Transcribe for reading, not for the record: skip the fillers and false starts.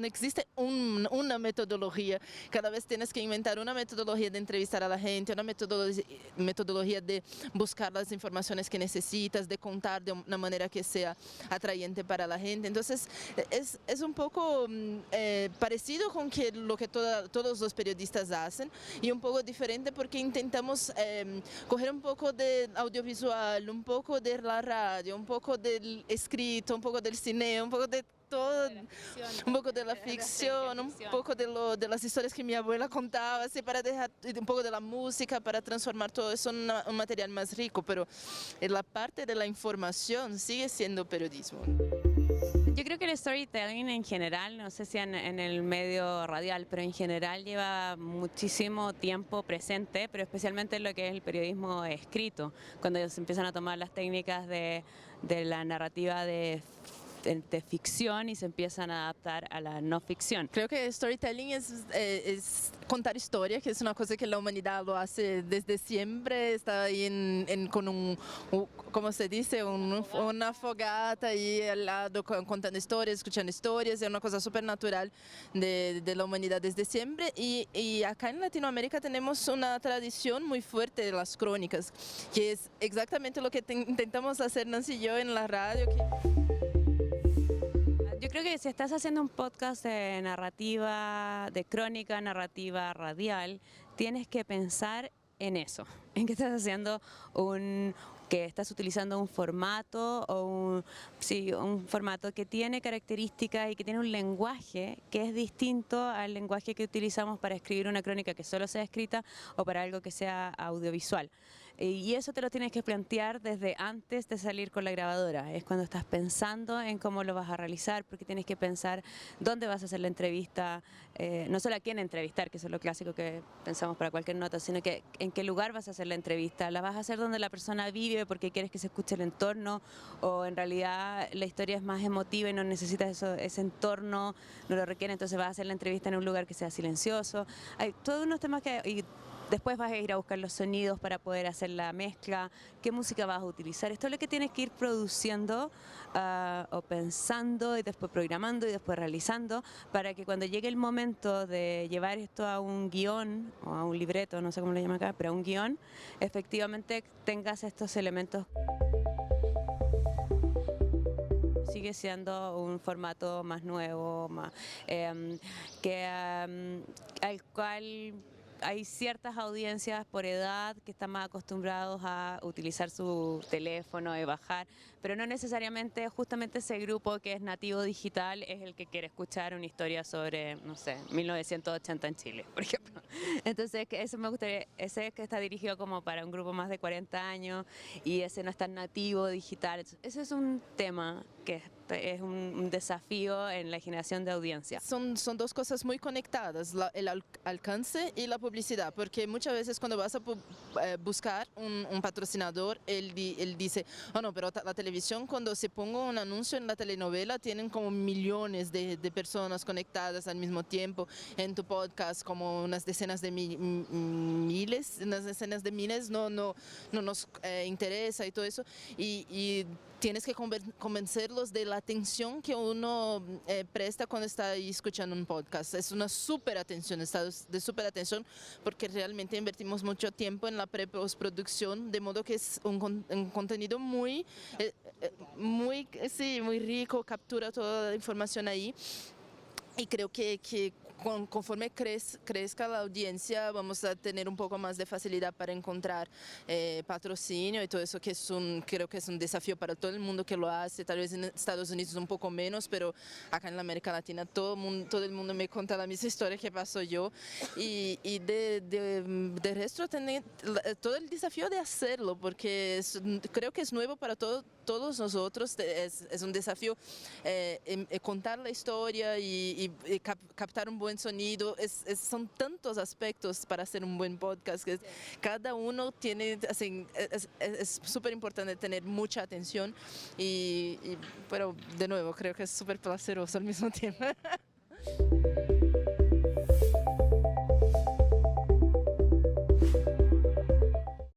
no existe una metodología, cada vez tienes que inventar una metodología de entrevistar a la gente, una metodología de buscar las informaciones que necesitas, de contar de una manera que sea atrayente para la gente. Entonces es un poco parecido con lo que todos los periodistas hacen y un poco diferente porque intentamos coger un poco de audiovisual, un poco de la radio, un poco del escrito, un poco del cine, un poco de todo, un poco de la ficción, un poco de las historias que mi abuela contaba, así para dejar un poco de la música, para transformar todo eso en un material más rico, pero la parte de la información sigue siendo periodismo. Yo creo que el storytelling en general, no sé si en el medio radial, pero en general lleva muchísimo tiempo presente, pero especialmente en lo que es el periodismo escrito, cuando se empiezan a tomar las técnicas de la narrativa de ficción y se empiezan a adaptar a la no ficción. Creo que storytelling es contar historias, que es una cosa que la humanidad lo hace desde siempre, está ahí con ¿cómo se dice? Una fogata ahí al lado contando historias, escuchando historias, es una cosa súper natural de la humanidad desde siempre y acá en Latinoamérica tenemos una tradición muy fuerte de las crónicas, que es exactamente lo que intentamos hacer Nancy y yo en la radio. Yo creo que si estás haciendo un podcast de narrativa, de crónica narrativa radial, tienes que pensar en eso, en que estás haciendo que estás utilizando un formato o un formato que tiene características y que tiene un lenguaje que es distinto al lenguaje que utilizamos para escribir una crónica que solo sea escrita o para algo que sea audiovisual. Y eso te lo tienes que plantear desde antes de salir con la grabadora, es cuando estás pensando en cómo lo vas a realizar, porque tienes que pensar dónde vas a hacer la entrevista, no solo a quién entrevistar, que eso es lo clásico que pensamos para cualquier nota, sino que en qué lugar vas a hacer la entrevista, la vas a hacer donde la persona vive porque quieres que se escuche el entorno, o en realidad la historia es más emotiva y no necesitas ese entorno, no lo requiere, entonces vas a hacer la entrevista en un lugar que sea silencioso. Hay todos unos temas y después vas a ir a buscar los sonidos para poder hacer la mezcla, qué música vas a utilizar. Esto es lo que tienes que ir produciendo o pensando y después programando y después realizando para que cuando llegue el momento de llevar esto a un guión o a un libreto, no sé cómo le llaman acá, pero a un guión, efectivamente tengas estos elementos. Sigue siendo un formato más nuevo, al cual hay ciertas audiencias por edad que están más acostumbrados a utilizar su teléfono y bajar, pero no necesariamente justamente ese grupo que es nativo digital es el que quiere escuchar una historia sobre, no sé, 1980 en Chile, por ejemplo. Entonces, eso me gustaría, ese que está dirigido como para un grupo más de 40 años y ese no es tan nativo digital. Ese es un tema que es un desafío en la generación de audiencia. Son dos cosas muy conectadas, el alcance y la publicidad, porque muchas veces cuando vas a buscar un patrocinador, él dice, oh no, pero la televisión cuando se ponga un anuncio en la telenovela tienen como millones de personas conectadas al mismo tiempo, en tu podcast como unas decenas de miles, unas decenas de miles no nos interesa y todo eso, y tienes que convencerlos de la atención que uno presta cuando está ahí escuchando un podcast. Es una súper atención, estado de súper atención, porque realmente invertimos mucho tiempo en la postproducción, de modo que es un contenido muy rico, captura toda la información ahí. Y creo que conforme crezca la audiencia vamos a tener un poco más de facilidad para encontrar patrocinio y todo eso, que creo que es un desafío para todo el mundo que lo hace. Tal vez en Estados Unidos un poco menos, pero acá en la América Latina todo el mundo me cuenta la misma historia que pasó yo. Y de resto tener todo el desafío de hacerlo, porque creo que es nuevo para todos nosotros, es un desafío contar la historia y captar un buen sonido, son tantos aspectos para hacer un buen podcast, que cada uno tiene, así, es súper importante tener mucha atención, pero de nuevo creo que es súper placeroso al mismo tiempo.